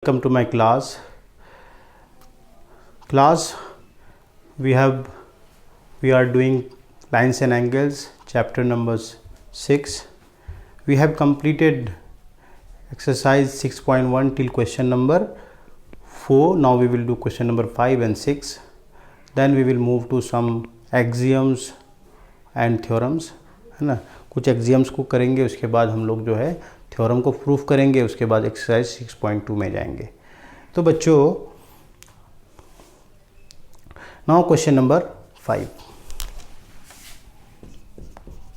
Welcome to my class. We are doing lines and angles, chapter number 6. We have completed exercise 6.1 till question number 4. Now we will do question number 5 and 6. Then we will move to some axioms and theorems, है ना. कुछ axioms को करेंगे, उसके बाद हम लोग जो है थ्योरम को प्रूफ करेंगे, उसके बाद एक्सरसाइज 6.2 में जाएंगे. तो बच्चों, now question number 5,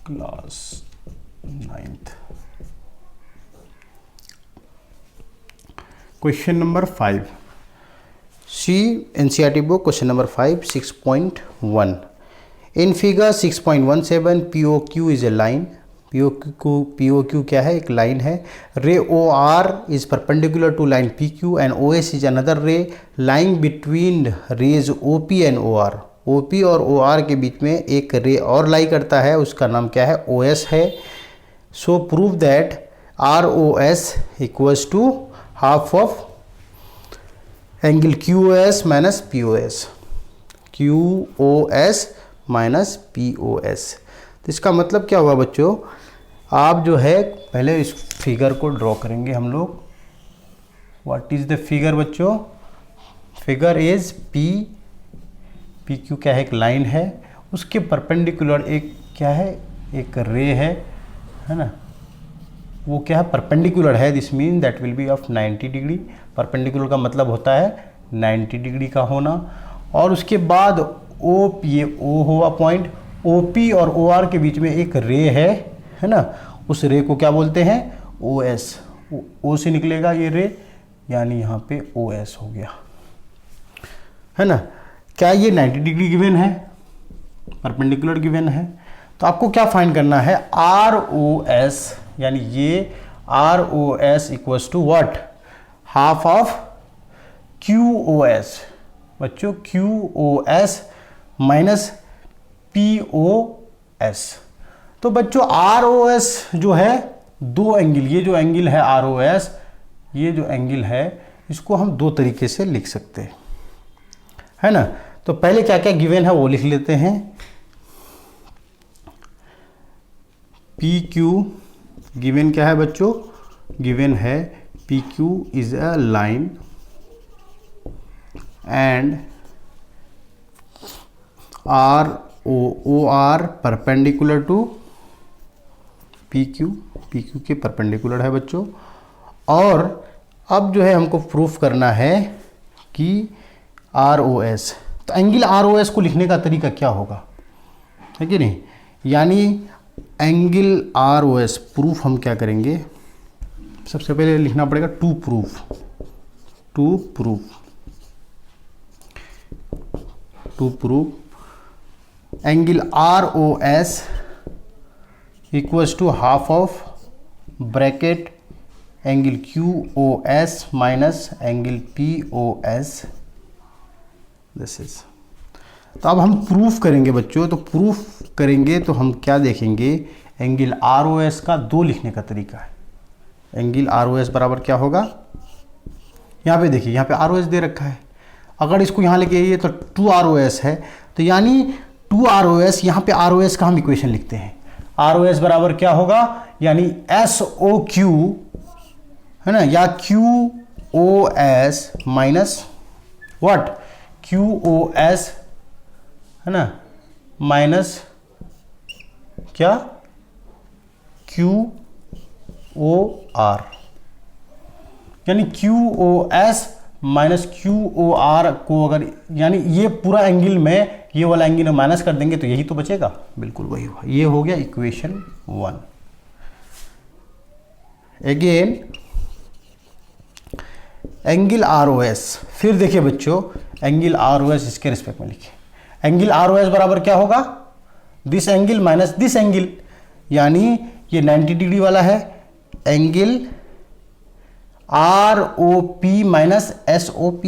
class 9th. Question number 5, see NCERT book question number 5 6.1. In figure 6.17 POQ is a line. POQ क्या है? एक लाइन है. Ray OR is perpendicular to line PQ and OS is another ray line between rays OP and OR. OP और OR के बीच में एक रे और लाई करता है, उसका नाम क्या है? OS है. So prove that ROS equals to half of angle QOS minus POS. QOS minus POS. तो इसका मतलब क्या हुआ बच्चों? आप जो है पहले इस फिगर को ड्रॉ करेंगे हम लोग. व्हाट इज द फिगर बच्चों? फिगर इज PQ क्या है? एक लाइन है. उसके परपेंडिकुलर एक क्या है? एक रे है ना. वो क्या है? परपेंडिकुलर है. This mean that will B of 90 degree. Perpendicular का मतलब होता है 90 डिग्री का होना. और उसके बाद ये O हुआ पॉइंट. OP और OR के बीच में एक रे है ना. उस रे को क्या बोलते हैं? OS. O से निकलेगा ये रे, यानी यहाँ पे OS हो गया, है ना. क्या ये 90 डिग्री गिवन है? परपेंडिकुलर गिवन है. तो आपको क्या फाइंड करना है? ROS, यानी ये ROS equals to what? Half of QOS. बच्चों, QOS माइनस POS. तो बच्चों ROS जो है दो एंगल, ये जो एंगल है ROS, ये जो एंगल है इसको हम दो तरीके से लिख सकते हैं, है ना. तो पहले क्या क्या गिवन है वो लिख लेते हैं. PQ गिवन क्या है बच्चों? गिवन है PQ is a line and OR perpendicular to PQ. PQ के परपेंडिकुलर है बच्चों. और अब जो है हमको प्रूफ करना है कि ROS. तो एंगल ROS को लिखने का तरीका क्या होगा, है कि नहीं? यानी एंगल ROS प्रूफ हम क्या करेंगे? सबसे पहले लिखना पड़ेगा to proof angle ROS equals to half of bracket angle QOS minus angle POS. This is. तो अब हम प्रूफ करेंगे बच्चों. तो प्रूफ करेंगे तो हम क्या देखेंगे? एंगल ROS का दो लिखने का तरीका है. एंगल ROS बराबर क्या होगा? यहाँ पे देखिए, यहाँ पे ROS दे रखा है. अगर इसको यहाँ लेके आइए तो 2ROS है. तो यानी 2ROS, यहाँ पे ROS का हम इक्वेशन लिखते हैं. ROS बराबर क्या होगा? यानी SOQ, है ना, या QOS माइनस व्हाट? QOS, है ना, माइनस क्या? QOR. यानी QOS माइनस QOR को अगर, यानी ये पूरा एंगल में ये वाला एंगल में माइनस कर देंगे तो यही तो बचेगा. बिल्कुल वही हुआ. ये हो गया इक्वेशन 1. Again angle ROS. फिर देखिए बच्चों, एंगल ROS इसके रिस्पेक्ट में लिखिए. एंगल ROS बराबर क्या होगा? This angle minus this angle, यानी ये 90 डिग्री वाला है. Angle ROP minus SOP.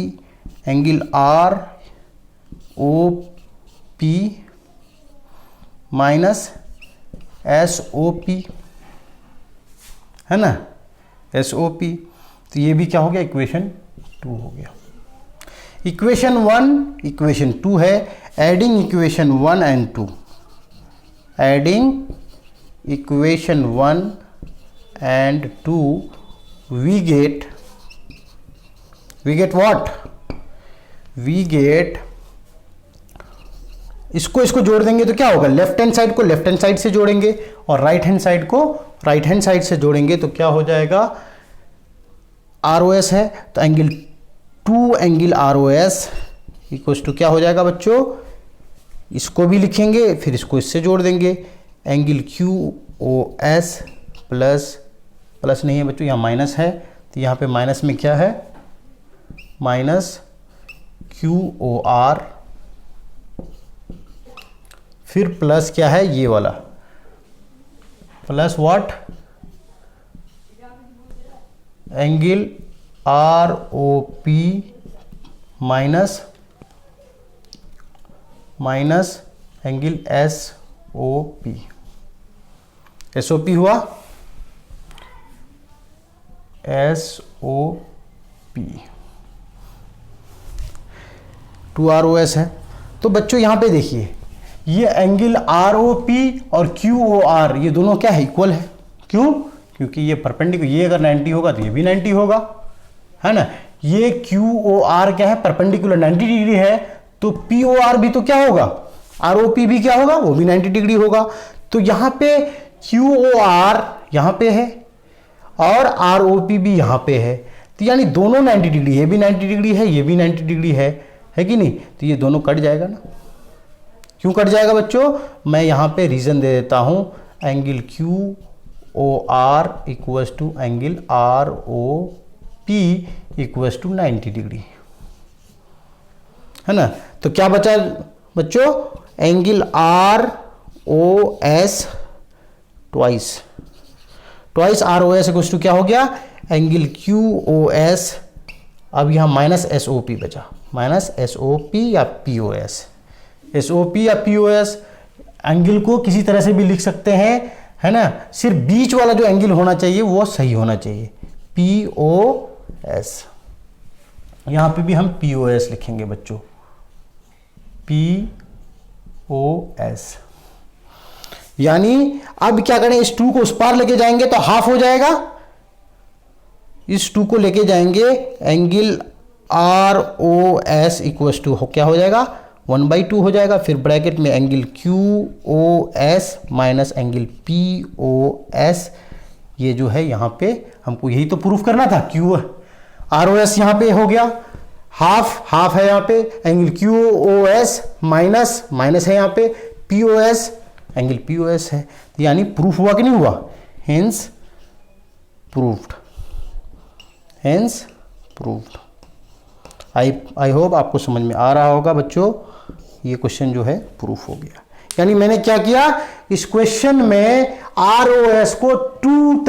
Angle ROP minus SOP, है ना, SOP. तो ये भी क्या हो गया? इक्वेशन 2 हो गया। इक्वेशन 1 इक्वेशन 2 है, adding equation 1 and 2, adding equation 1 and 2 we get what? we get इसको जोड़ देंगे तो क्या होगा, लेफ्ट हैंड साइड को लेफ्ट हैंड साइड से जोड़ेंगे और राइट हैंड साइड को राइट हैंड साइड से जोड़ेंगे तो क्या हो जाएगा, ROS है तो angle 2 angle ROS equals to क्या हो जाएगा बच्चों, इसको भी लिखेंगे फिर इसको इससे जोड़ देंगे, एंगल QOS प्लस नहीं है बच्चों, यहाँ माइनस है तो यहाँ पे माइनस में क्या है, माइनस QOR, फिर प्लस क्या है ये वाला, plus what, angle ROP minus angle SOP हुआ, SOP 2ROS है। तो बच्चों यहाँ पे देखिए ये एंगल ROP और QOR ये दोनों क्या है, इक्वल है। क्यों? क्योंकि ये परपेंडिकुलर, ये अगर 90 होगा तो ये भी 90 होगा, है ना। ये QOR क्या है, परपेंडिकुलर 90 डिग्री है, तो POR भी तो क्या होगा, ROP भी क्या होगा, वो भी 90 डिग्री होगा। तो यहाँ पे QOR यहाँ पे है और ROP भी यहाँ पे है, तो यानी दोनों 90 डिग्री, ये भी 90 डिग्री है, ये भी 90 डिग्री है कि नहीं। तो ये दोनों कट जाएगा ना। क्यों कट जाएगा बच्चों, मैं यहाँ पे रीजन दे देता हूँ, angle QOR equals to angle ROP equals to 90 degree, है ना। तो क्या बचा बच्चों, angle ROS twice ROS equals to क्या हो गया, एंगल QOS। अब यहाँ माइनस SOP बचा, माइनस SOP या POS, SOP या POS एंगल को किसी तरह से भी लिख सकते हैं, है ना। सिर्फ बीच वाला जो एंगल होना चाहिए वो सही होना चाहिए, POS। यहां पे भी हम POS लिखेंगे बच्चों, POS। यानी अब क्या करें, इस 2 को उस पार लेके जाएंगे तो हाफ हो जाएगा, इस 2 को लेके जाएंगे, एंगल ROS इक्वल्स टू क्या हो जाएगा, 1/2 हो जाएगा। फिर ब्रैकेट में angle QOS minus angle POS, ये जो है यहाँ पे हमको यही तो प्रूफ करना था। ROS यहाँ पे हो गया, हाफ है यहाँ पे, एंगल QOS माइनस है यहाँ पे, POS एंगल POS है, यानी प्रूफ हुआ कि नहीं हुआ, हेंस प्रूफ्ड। आई होप आपको समझ में आ रहा होगा बच्चों, ये क्वेश्चन जो है प्रूफ हो गया। यानी मैंने क्या किया, इस क्वेश्चन में ROS को टू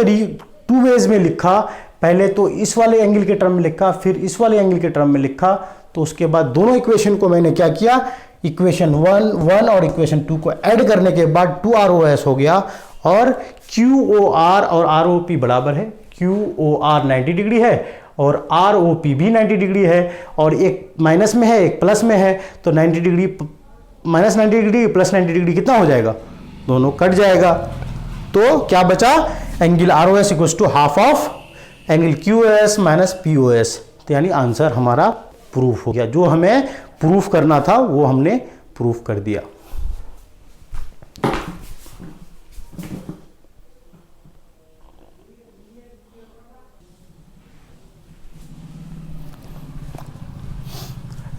वेज में लिखा, पहले तो इस वाले एंगल के टर्म में लिखा, फिर इस वाले एंगल के टर्म में लिखा। तो उसके बाद दोनों इक्वेशन को मैंने क्या किया, इक्वेशन 1 और इक्वेशन 2 को ऐड करने के बाद 2ROS हो गया, और QOR और ROP बराबर है, QOR 90 डिग्री है और ROP भी 90 डिग्री है, और एक माइनस में है एक प्लस में है, तो 90 degree minus 90 degree plus 90 degree कितना हो जाएगा, दोनों कट जाएगा। तो क्या बचा, angle ROS equals to half of angle QOS minus POS। तो यानी आंसर हमारा प्रूफ हो गया, जो हमें प्रूफ करना था वो हमने प्रूफ कर दिया।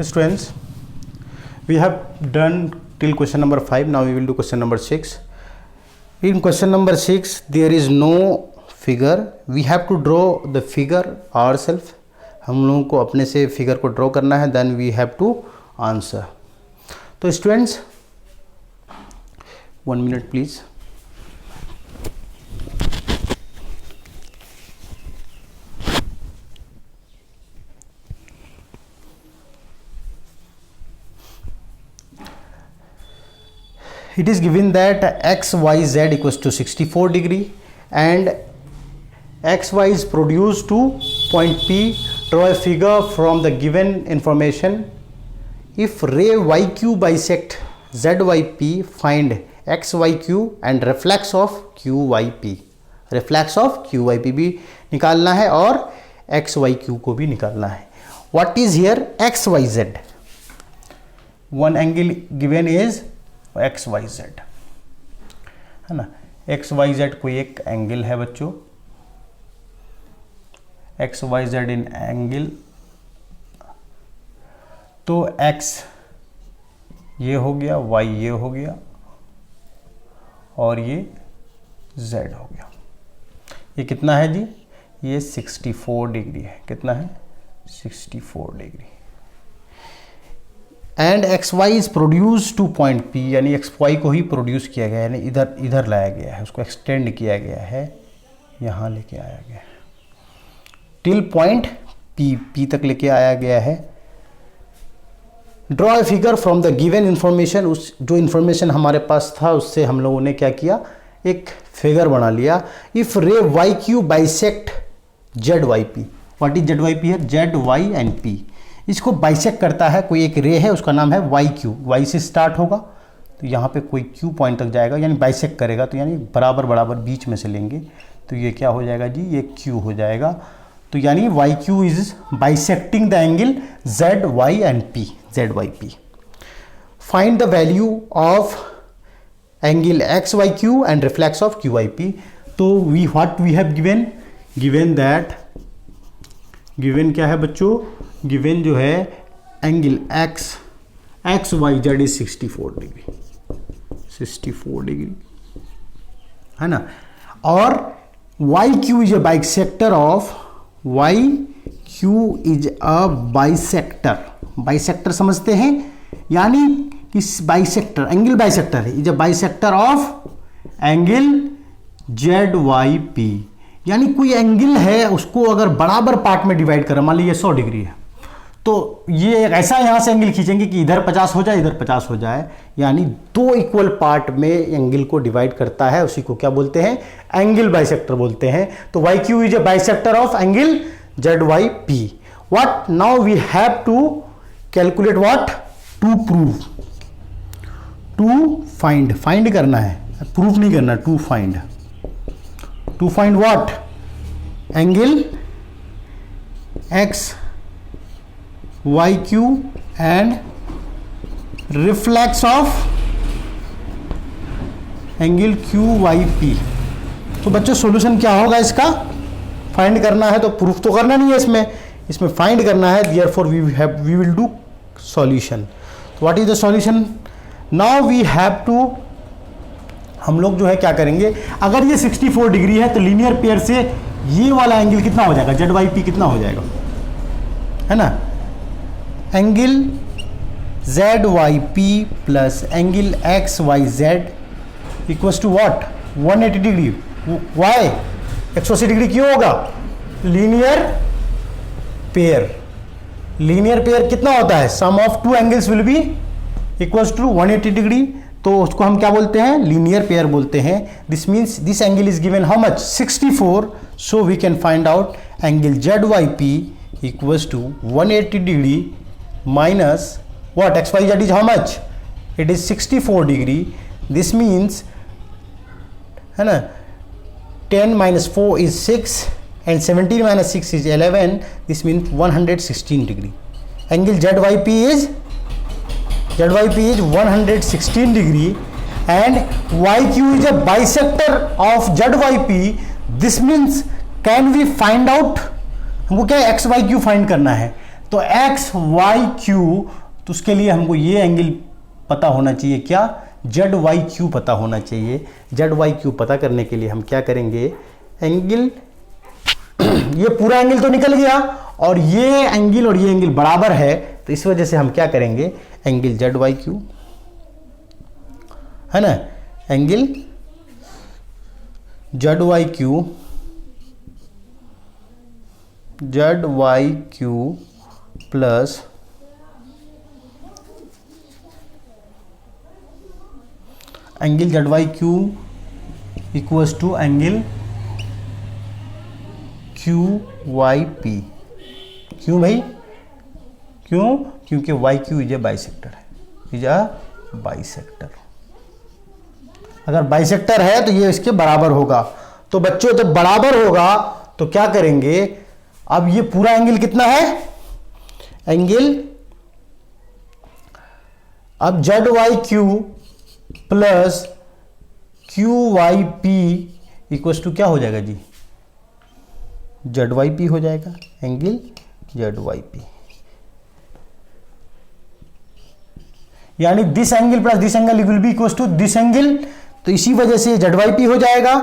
Students, we have done till question number 5. Now we will do question number 6. In question number 6 there is no figure, we have to draw the figure ourselves. हम लोगों को अपने से फिगर को ड्रॉ करना है, then we have to answer. तो students 1 minute please. It is given that XYZ equals to 64 degree and XY is produced to point P. Draw a figure from the given information. If ray YQ bisect ZYP, find XYQ and reflex of QYP. Reflex of QYP भी निकालना है और XYQ को भी निकालना है. What is here XYZ? One angle given is XYZ, है ना. XYZ कोई एक एंगल है बच्चों. XYZ इन एंगल, तो X ये हो गया, Y ये हो गया और ये Z हो गया. ये कितना है जी? ये 64 डिग्री है. कितना है? 64 degree. And XY is produce two point P, यानी XY को ही प्रोड्यूस किया गया है, यानी इधर इधर लाया गया है, उसको एक्सटेंड किया गया है, यहाँ लेके आया गया है टिल पॉइंट P तक लेके आया गया है. Draw a figure from the given information. उस जो इंफॉर्मेशन हमारे पास था उससे हम लोगों ने क्या किया, एक फिगर बना लिया. इफ रे YQ bisect ZYP. What is ZYP है? ZY and P. इसको बाइसेक्ट करता है कोई एक रे है, उसका नाम है YQ. Y से स्टार्ट होगा तो यहाँ पे कोई Q पॉइंट तक जाएगा, यानी बाइसेक्ट करेगा, तो यानी बराबर बराबर बीच में से लेंगे तो ये क्या हो जाएगा जी? ये Q हो जाएगा. तो यानी YQ is bisecting the angle ZY and P, ZYP. Find the value of angle XYQ and reflex of QYP. तो we what we have given that, given क्या है बच्चों? गिवन जो है angle XYZ is 64 degree, 64 degree, है ना. और YQ is a bisector of, YQ is a bisector. Bisector समझते हैं, यानी इस बाइसेक्टर, एंगल बाइसेक्टर है, is a bisector of angle ZYP. यानी कोई एंगल है, उसको अगर बराबर पार्ट में डिवाइड करें, मान लीजिए 100 डिग्री है, तो ये ऐसा यहां से एंगल खींचेंगे कि इधर 50 हो जाए, इधर 50 हो जाए, यानी दो इक्वल पार्ट में एंगल को डिवाइड करता है. उसी को क्या बोलते हैं? एंगल बाइसेक्टर बोलते हैं. तो YQ is a bisector of angle ZYP. What now we have to calculate, what to prove, to find. Find करना है, प्रूफ नहीं करना. To find, to find what? Angle XYQ and reflex of angle QYP. तो बच्चों solution क्या होगा इसका? Find करना है, तो प्रूफ तो करना नहीं है इसमें फाइंड करना है. Therefore we will do solution. तो what is the solution? Now we have to, हम लोग जो है क्या करेंगे, अगर ये 64 डिग्री है तो लीनियर पेयर से ये वाला एंगल कितना हो जाएगा? ZYP कितना हो जाएगा, है ना. Angle ZYP plus angle XYZ equals to what? 180 degree. Why 180 degree क्यों होगा? Linear pair. लीनियर पेयर कितना होता है? Sum of two angles will be equals to 180 degree. तो उसको हम क्या बोलते हैं? लीनियर पेयर बोलते हैं. This means this angle is given how much? 64. So we can find out angle ZYP equals to 180 degree minus what? XYZ is how much? It is 64 degree. This means, है ना, 10 minus 4 is 6 and 17 minus 6 is 11. This means 116 degree. Angle ZYP is 116 degree and YQ is a bisector of ZYP. This means can we find out, हमको क्या XYQ find करना है. तो XYQ, तो उसके लिए हमको ये एंगल पता होना चाहिए, क्या? ZYQ पता होना चाहिए. ZYQ पता करने के लिए हम क्या करेंगे? एंगल, ये पूरा एंगल तो निकल गया और ये एंगल बराबर है, तो इस वजह से हम क्या करेंगे? एंगल ZYQ, है ना, angle ZYQ plus angle ZYQ equals to angle QYP. क्यों भाई? क्यों? क्योंकि Y Q is a bisector है, इज अ बाइसेक्टर। अगर बाइसेक्टर है तो ये इसके बराबर होगा। तो बच्चों जब बराबर होगा तो क्या करेंगे, अब ये पूरा एंगल कितना है? एंगल अब Z Y Q plus Q Y P equals to क्या हो जाएगा जी? जेड वाई पी हो जाएगा, एंगल जेड वाई पी, यानी this angle plus this angle will be equal to this angle. तो इसी वजह से जेड वाई पी हो जाएगा,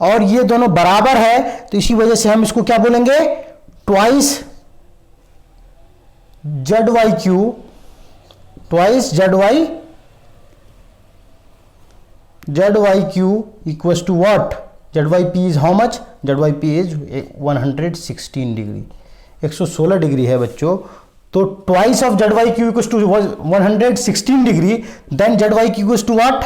और ये दोनों बराबर है तो इसी वजह से हम इसको क्या बोलेंगे? Twice Z Y Q, twice Z Y Q equal to what? Z Y P is how much? Z Y P is 116 degree, 116 degree है बच्चों। तो twice of Z Y Q equal to 116 degree, then Z Y Q equal to what?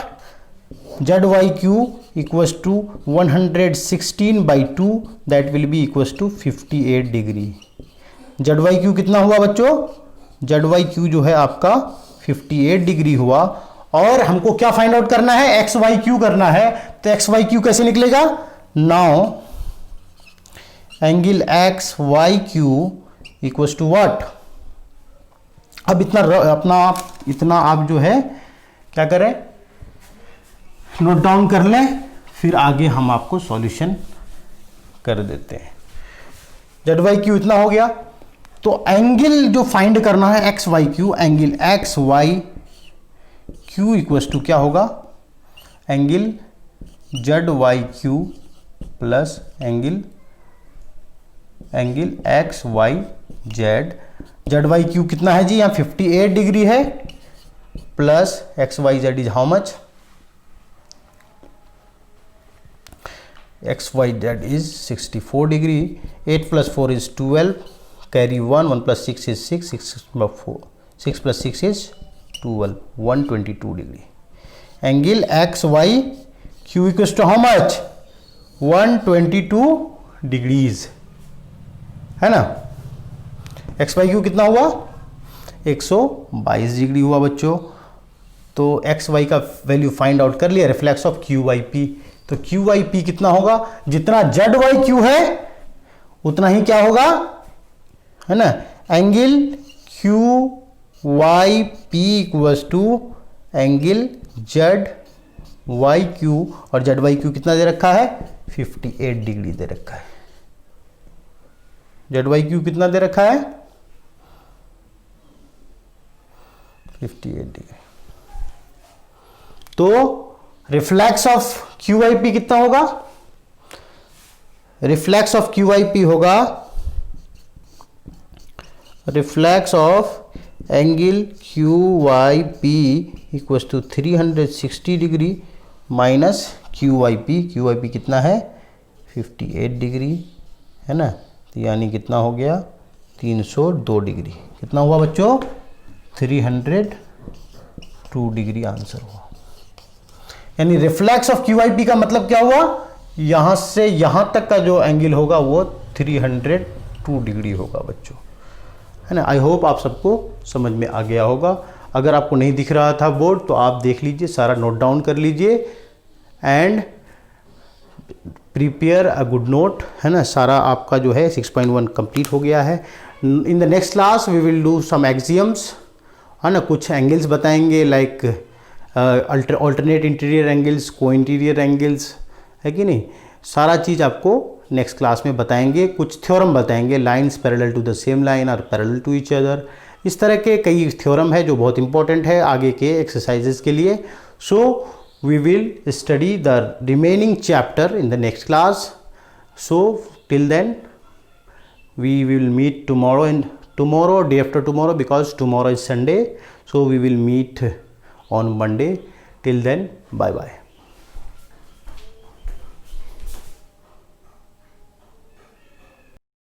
Z Y Q equal to 116 by 2, that will be equal to 58 degree. Z Y Q कितना हुआ बच्चों? Z Y Q जो है आपका 58 degree हुआ। और हमको क्या फाइंड आउट करना है? एक्स वाई क्यू करना है। तो एक्स वाई क्यू कैसे निकलेगा? Now angle X Y Q equal to what? अब इतना आप जो है क्या करें, नोट डाउन कर लें, फिर आगे हम आपको सॉल्यूशन कर देते हैं। जेड वाई क्यू इतना हो गया, तो एंगल जो फाइंड करना है X Y Q, angle X Y Q equal to क्या होगा? Angle Z Y Q plus angle X Y Z. Z Y Q कितना है जी? यहाँ 58 डिग्री है, plus X Y Z is how much? X Y Z is 64 degree. 8 plus 4 is 12, carry 1 plus 6 is 6, 6 plus 6 is 12, 122 degree. Angle X Y Q equals to how much? 122 degrees, है ना। X Y Q कितना हुआ? 122 degree हुआ बच्चों। तो X Y का value find out कर लिया, reflex of Q Y P. तो क्यू वाई पी कितना होगा? जितना जेड वाई क्यू है उतना ही क्या होगा, है ना, angle Q Y P equals to angle Z Y Q. और जेड वाई क्यू कितना दे रखा है? 58 डिग्री दे रखा है। जेड वाई क्यू कितना दे रखा है? 58 डिग्री। तो reflex of Q Y P कितना होगा? Reflex of Q Y P होगा, reflex of angle Q Y P equal to 360 degree minus Q Y P. Q Y P कितना है? 58 डिग्री, है ना। तो यानी कितना हो गया? 302 डिग्री। कितना हुआ बच्चों? 302 डिग्री आंसर हुआ। यानी reflex of Q Y P का मतलब क्या हुआ? यहां से यहां तक का जो एंगल होगा वो 302 डिग्री होगा बच्चों, है ना। आई होप आप सबको समझ में आ गया होगा। अगर आपको नहीं दिख रहा था बोर्ड तो आप देख लीजिए, सारा नोट डाउन कर लीजिए and prepare a good note, है ना। सारा आपका जो है 6.1 कंप्लीट हो गया है। In the next class we will do some axioms, है ना। कुछ एंगल्स बताएंगे like alternate interior angles, co interior angles, है कि नहीं। सारा चीज़ आपको नेक्स्ट क्लास में बताएंगे। कुछ थ्योरम बताएंगे, lines parallel to the same line और पैरेलल टू ईच अदर। इस तरह के कई थ्योरम है जो बहुत इंपॉर्टेंट है आगे के एक्सरसाइजेस के लिए। So we will study the remaining chapter in the next class. So till then we will meet tomorrow, day after tomorrow, because tomorrow is Sunday, so we will meet on Monday. Till then, bye bye.